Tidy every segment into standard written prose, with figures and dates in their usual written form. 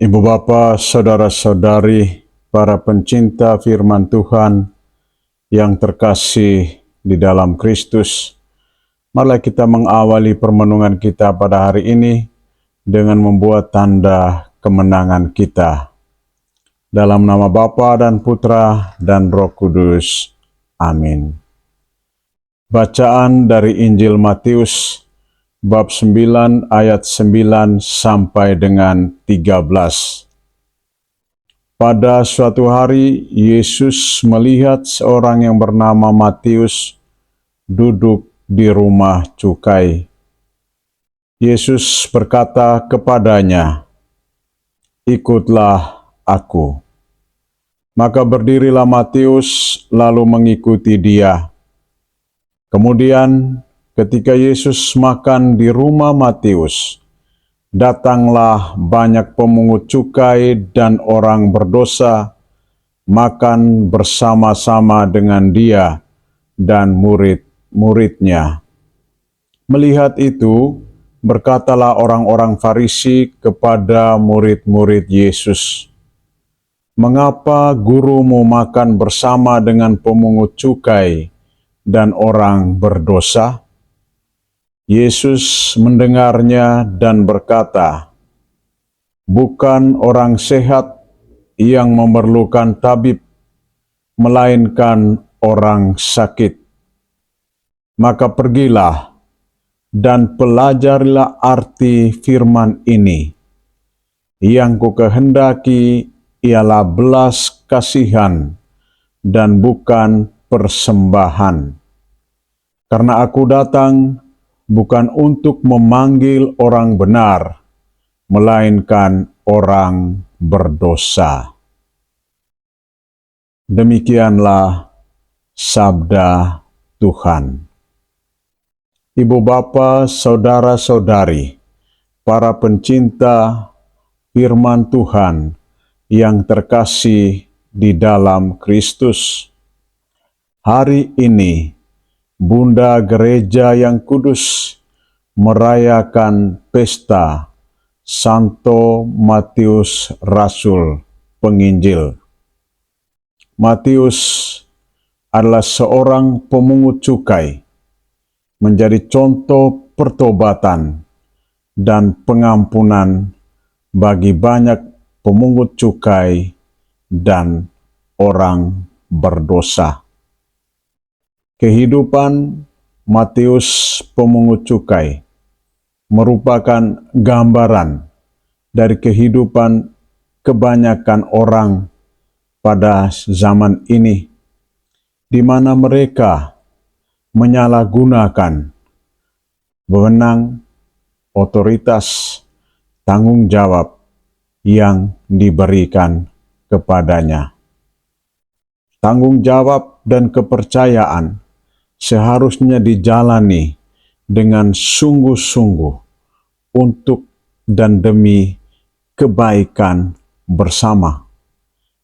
Ibu bapa, saudara-saudari, para pencinta firman Tuhan yang terkasih di dalam Kristus, marilah kita mengawali permenungan kita pada hari ini dengan membuat tanda kemenangan kita. Dalam nama Bapa dan Putra dan Roh Kudus. Amin. Bacaan dari Injil Matius bab 9 ayat 9 sampai dengan 13. Pada suatu hari, Yesus melihat seorang yang bernama Matius duduk di rumah cukai. Yesus berkata kepadanya, "Ikutlah aku." Maka berdirilah Matius lalu mengikuti dia. Kemudian ketika Yesus makan di rumah Matius, datanglah banyak pemungut cukai dan orang berdosa makan bersama-sama dengan dia dan murid-muridnya. Melihat itu, berkatalah orang-orang Farisi kepada murid-murid Yesus, "Mengapa gurumu makan bersama dengan pemungut cukai dan orang berdosa?" Yesus mendengarnya dan berkata, "Bukan orang sehat yang memerlukan tabib, melainkan orang sakit. Maka pergilah dan pelajarilah arti firman ini. Yang kukehendaki ialah belas kasihan dan bukan persembahan. Karena aku datang bukan untuk memanggil orang benar, melainkan orang berdosa." Demikianlah sabda Tuhan. Ibu bapa, saudara-saudari, para pencinta firman Tuhan yang terkasih di dalam Kristus, hari ini Bunda Gereja yang Kudus merayakan pesta Santo Matius Rasul Penginjil. Matius adalah seorang pemungut cukai, menjadi contoh pertobatan dan pengampunan bagi banyak pemungut cukai dan orang berdosa. Kehidupan Matius pemungut cukai merupakan gambaran dari kehidupan kebanyakan orang pada zaman ini, di mana mereka menyalahgunakan wewenang, otoritas, tanggung jawab yang diberikan kepadanya. Tanggung jawab dan kepercayaan seharusnya dijalani dengan sungguh-sungguh untuk dan demi kebaikan bersama.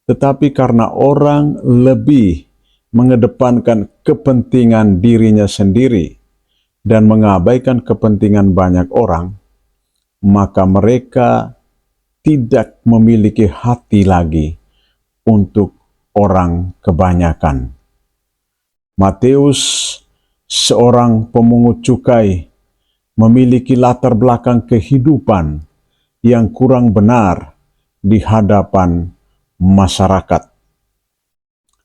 Tetapi karena orang lebih mengedepankan kepentingan dirinya sendiri dan mengabaikan kepentingan banyak orang, maka mereka tidak memiliki hati lagi untuk orang kebanyakan. Matius, seorang pemungut cukai, memiliki latar belakang kehidupan yang kurang benar di hadapan masyarakat.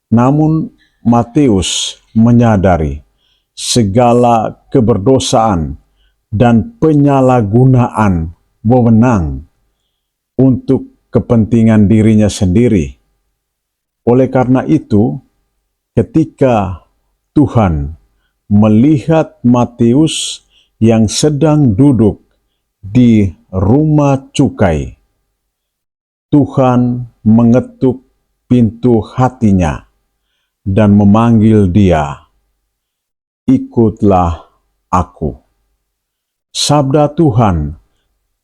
Namun Matius menyadari segala keberdosaan dan penyalahgunaan wewenang untuk kepentingan dirinya sendiri. Oleh karena itu, ketika Tuhan melihat Matius yang sedang duduk di rumah cukai, Tuhan mengetuk pintu hatinya dan memanggil dia, "Ikutlah aku." Sabda Tuhan,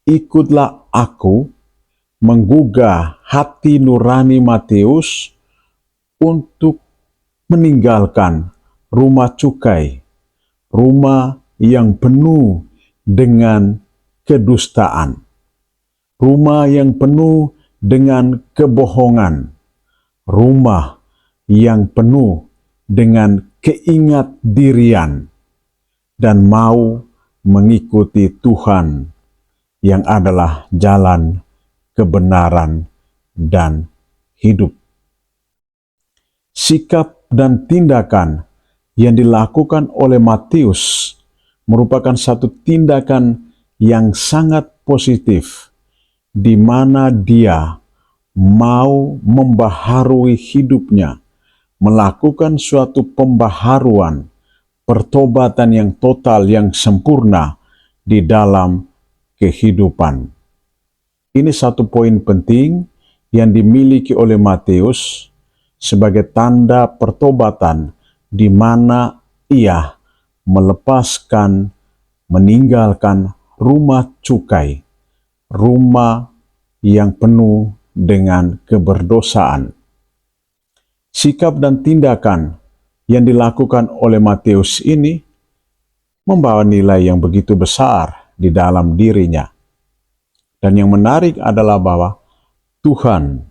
"Ikutlah aku," menggugah hati nurani Matius untuk meninggalkan rumah cukai, rumah yang penuh dengan kedustaan, rumah yang penuh dengan kebohongan, rumah yang penuh dengan keingat-dirian, dan mau mengikuti Tuhan yang adalah jalan, kebenaran, dan hidup. Sikap dan tindakan yang dilakukan oleh Matius merupakan satu tindakan yang sangat positif, di mana dia mau membaharui hidupnya, melakukan suatu pembaharuan, pertobatan yang total, yang sempurna di dalam kehidupan. Ini satu poin penting yang dimiliki oleh Matius sebagai tanda pertobatan, di mana ia melepaskan, meninggalkan rumah cukai, rumah yang penuh dengan keberdosaan. Sikap dan tindakan yang dilakukan oleh Matius ini membawa nilai yang begitu besar di dalam dirinya. Dan yang menarik adalah bahwa Tuhan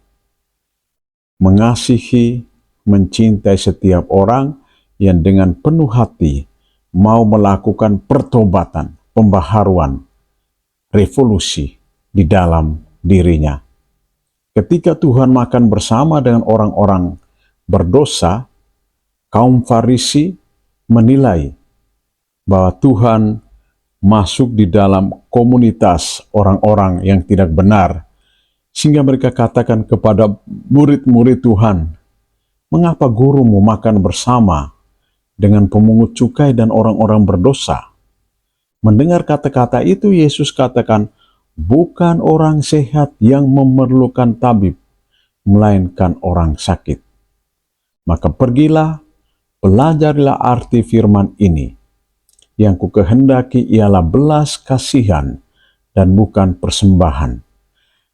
mengasihi, mencintai setiap orang yang dengan penuh hati mau melakukan pertobatan, pembaharuan, revolusi di dalam dirinya. Ketika Tuhan makan bersama dengan orang-orang berdosa, kaum Farisi menilai bahwa Tuhan masuk di dalam komunitas orang-orang yang tidak benar, sehingga mereka katakan kepada murid-murid Tuhan, "Mengapa gurumu makan bersama dengan pemungut cukai dan orang-orang berdosa?" Mendengar kata-kata itu, Yesus katakan, "Bukan orang sehat yang memerlukan tabib, melainkan orang sakit. Maka pergilah, pelajarilah arti firman ini. Yang kukehendaki ialah belas kasihan dan bukan persembahan.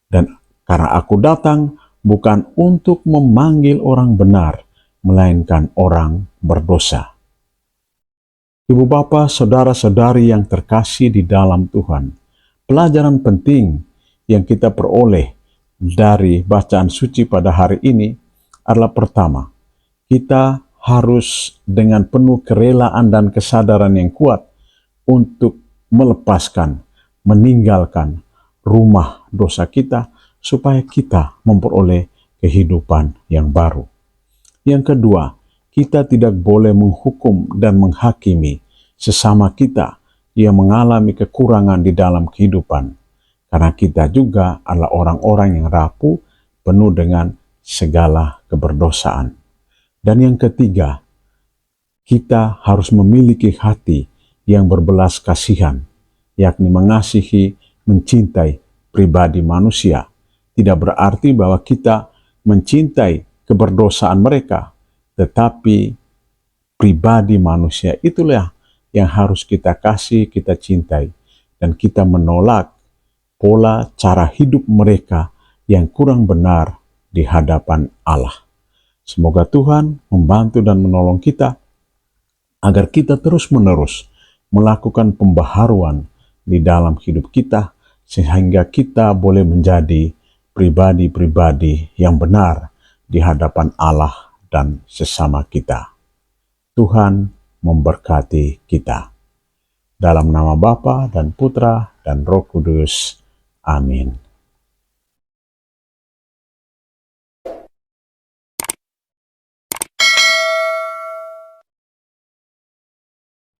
Dan karena aku datang bukan untuk memanggil orang benar, melainkan orang berdosa." Ibu bapa, saudara-saudari yang terkasih di dalam Tuhan, pelajaran penting yang kita peroleh dari bacaan suci pada hari ini adalah pertama, kita harus dengan penuh kerelaan dan kesadaran yang kuat untuk melepaskan, meninggalkan rumah dosa kita, supaya kita memperoleh kehidupan yang baru. Yang kedua, kita tidak boleh menghukum dan menghakimi sesama kita yang mengalami kekurangan di dalam kehidupan, karena kita juga adalah orang-orang yang rapuh, penuh dengan segala keberdosaan. Dan yang ketiga, kita harus memiliki hati yang berbelas kasihan, yakni mengasihi, mencintai pribadi manusia. Tidak berarti bahwa kita mencintai keberdosaan mereka, tetapi pribadi manusia itulah yang harus kita kasih, kita cintai, dan kita menolak pola cara hidup mereka yang kurang benar di hadapan Allah. Semoga Tuhan membantu dan menolong kita agar kita terus-menerus melakukan pembaharuan di dalam hidup kita, sehingga kita boleh menjadi pribadi-pribadi yang benar di hadapan Allah dan sesama kita. Tuhan memberkati kita. Dalam nama Bapa dan Putra dan Roh Kudus. Amin.